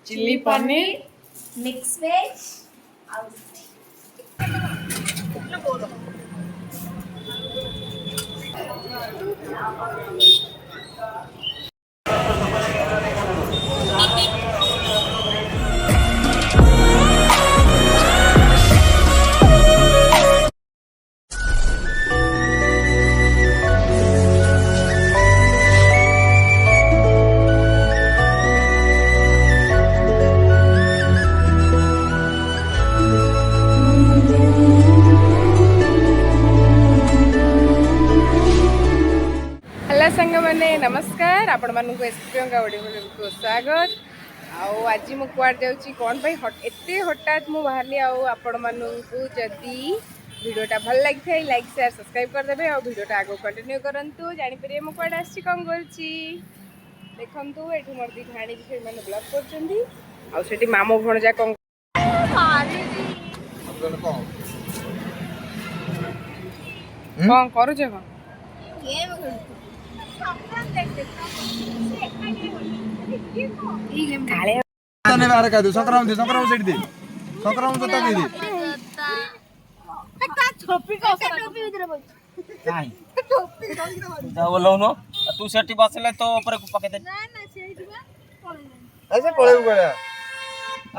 chilli paneer mix veg ଆଉ hello सांग मैंने नमस्कार आपण मानक एसप्रियंका ओडियो को स्वागत आज मु कुआड जाउची कोन भाई एते हठात मु बाहरली आपण मानक जदी वीडियोटा भल लगी लाइक शेयर सब्सक्राइब कर देबे और वीडियोटा आगो कंटिन्यू करंतु जानि परिए मु कुआड आसी कोन करची देखंतु एठी मोर दी भाणी से माने ब्लॉग करचंदी आ सेठी मामो भणजा कोन कोन करू जे कोन गेम खेलू काले तने बाहर का दे संक्राम सेठ दे संक्राम तो तक दे टोपी उधर बोल काई जा बोलौ न तू सेठी बसले तो ऊपर पके दे ना ना सेठवा पळे ऐसे पळे गया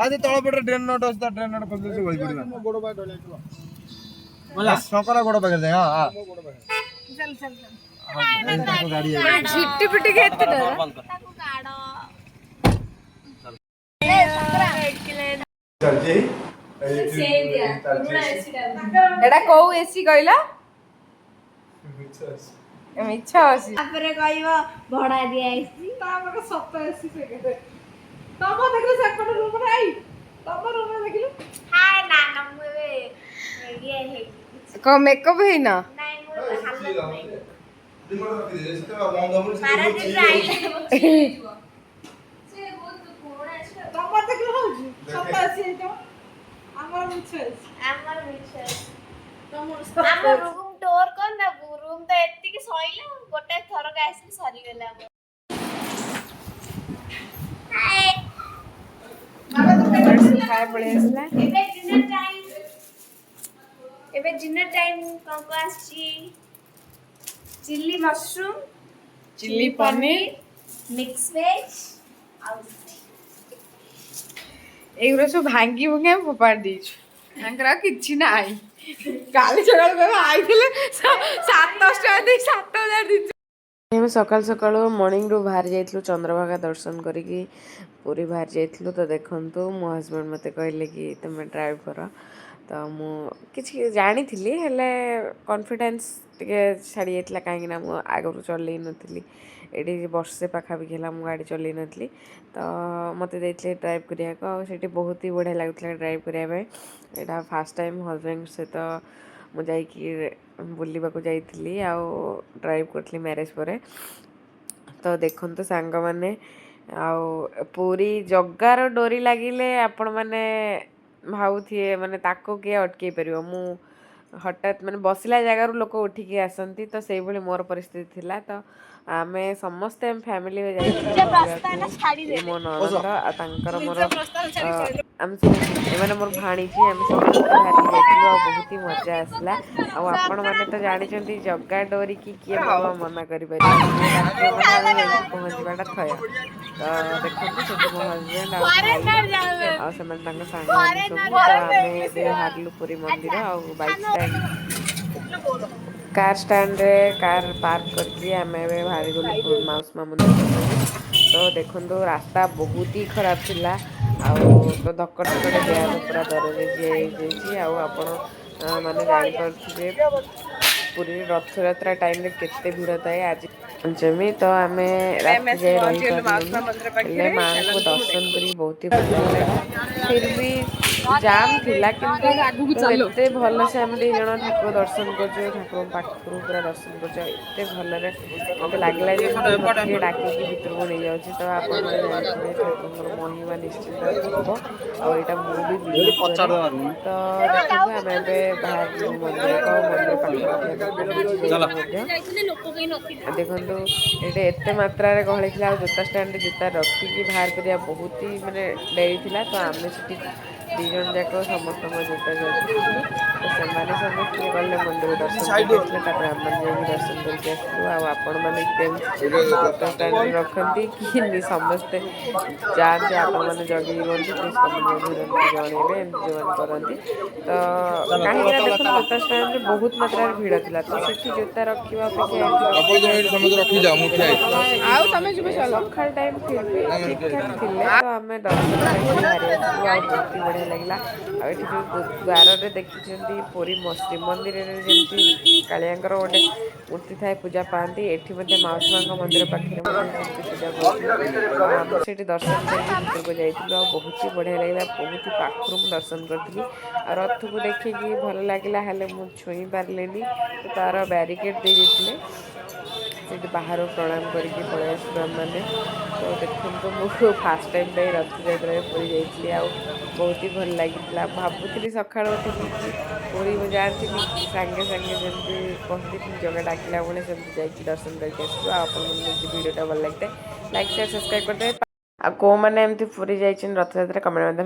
आज तळ पटे ड्रेन नोट असता ड्रेन नोट खोल से गई पड़ी गोड़ बाय डले बोला संक्रा गोड़ पके दे हां चल चल गाड़ी झिट्टी पिटी घेते डर बंद कर ताको काढो ए संतरा चल जी से दिया पुरा एसी डाल एडा को एसी कहला मिच्छा अछि तापरे कहइबो भडा दिया एसी तापर सत एसी से कहते तब देखले सेकंड रूम रे आई तब रूम रे देखलु हाय ना ना मुए ये है को मेकअप है ना नहीं मुए हाल नहीं दिमाग रख दे से बंद हो मारा दिन आइले से बहुत पुराना है तब देखले होउ सत एसी तो हमर मिच्छा আমার বিশেষ আমার রুম ডোর কর না রুম তো এতিকি সইলা গোটে থরক আসি সরি গলা হাই खाए पड़े असला एबे डिनर टाइम कंको आसी chilli mushroom chilli paneer mix veg आउ एगुरा सब भांगी भुंगे फोपाड़ दीछु तांकरा किछि ना आई काली सकाळ बाबा आइथिले 7:00 दे 7,000 दी हम सकाल सकाळ मॉर्निंग रो बाहर जाइथलु चंद्रभागा दर्शन करिकी पूरी बाहर जाइथलु तो देखंतु मो हस्बैंड मते कहले कि तुम ड्राइव कर तो मु किछि जानी थिली हेले कॉन्फिडेंस टिके छाड़ी जाइतला काहे ना मु आगरु चलई नथिली एडी वर्षे पाखा भी गेला मु गाड़ी चलई नथिली तो मते देइतले ड्राइव करिया को सेठी बहुत ही बढ़िया लागुतला ड्राइव करिया पे एटा फर्स्ट टाइम हस्बैंड से तो मु जाई कि बुलिबा को जाइतली आ ड्राइव करथली मैरिज परे तो देखन तो सांग माने आ पूरी जगार डोरी लागिले आपण माने भाउथिए माने ताको के अटके परियो मु हठात माने बसिला जगार लोक उठिकी आसंती तो सेई भली मोर परिस्थिति थिला तो आमे समस्त फैमिली में जाई मो ननद आ तांकर मोर हम एमाने मोर भाणी छी हम समस्त भारी जाइथिलु आ बहुत ही मजा आसला आ आपण माने तो जानि चंती जग्गा डोरी की किए बाबा मना करि पारि पहुंच बाटा थया तो देखो से मो हस्बैंड आ समान तांग सांग सब आमे दे हारलु पुरी मंदिर आ बाइक स्टैंड कार स्टैंड रे कार पार्क करके आम बाहरी गलु माउसमा मंदिर तो देखो रास्ता बहुत ही खराब थिला आ तो धक्का धक्का देह पूरा दरज आपण माने जानी पारे पूरी रथ यात्रा टाइम रे केते भीड़ थाए आज जमी तो आम रात जाए रही माँ को दर्शन करी बहुत ही खुशी लगा फिर भी जाम थिला किंतु एते भल से हम 2 जण ठाकुर दर्शन करछु ठाकुर पाखरु पूरा दर्शन करछु एते भलरे मते लागला जे किए डाकी भीतर को नहीं जाउछि तो आपण माने जानथिबे ठाकुर महिमा निश्चित थिबो और एटा मु भी वीडियो तो देखिबो हम एबे बाहर मंदिर पाखरु चलो देखो ये एते मात्रा रे गहली थिला जूता स्टैंड जूता रखिकी बाहर करिया बहुत ही माने डेरी थिला तो आमे सिटी 2 जण जाक समस्त जूता जाइलु तो सेमाने समस्त गले मंदिर दर्शन करले तापर हम जाई दर्शन करके आसलु आ आपण माने जूता स्टैंड रखंती कि समस्त जान जे आपण माने जगी रोंती प्लीज कमेंट में जणेबे एमन करंती तो काहे देखो जूता स्टैंड रे बहुत मात्रा रे भीड़ थिला तो सेठी जूता रखिबा अपेक्षा आउ तमे जुबे चलो सखाल टाइम फिर भी ठीक ठाक थिले तो हमें दर्शन करके बाहर आसलु आ बहुत बढ़िया लगला आ एठी जो द्वार रे देखिचंती पूरी श्री मंदिर रे जेंती कालियांकर गोटे मूर्ति थाए पूजा पाती एठी मध्ये माउसमांग मंदिर पाखरे पूजा करथि हम सेठी दर्शन करके भीतर को जाइथिलु आ बहुत ही बढ़िया लगला बहुत ही पाखरु दर्शन करथि आ रथ को देखिकी भल लागला हेले मु छुई पारलेनी तो तार बैरिकेड दे दिथिले से बाहर प्रणाम करके पड़े मैंने तो देखो मुझे फास्ट टाइम पे रथ यात्रा पूरी जाइए आ बहुत ही भल लगी भावुली सका उठिकी पूरी मुझे जाती सागे सागे जमी कहती जगह डाकिला बेले सेमती जाइए दर्शन करके आसू आप वीडियोटा भल लगी लाइक शेयर सब्सक्राइब करते आ को मैंने एमती पूरी जाइए रथ यात्रा कमेंट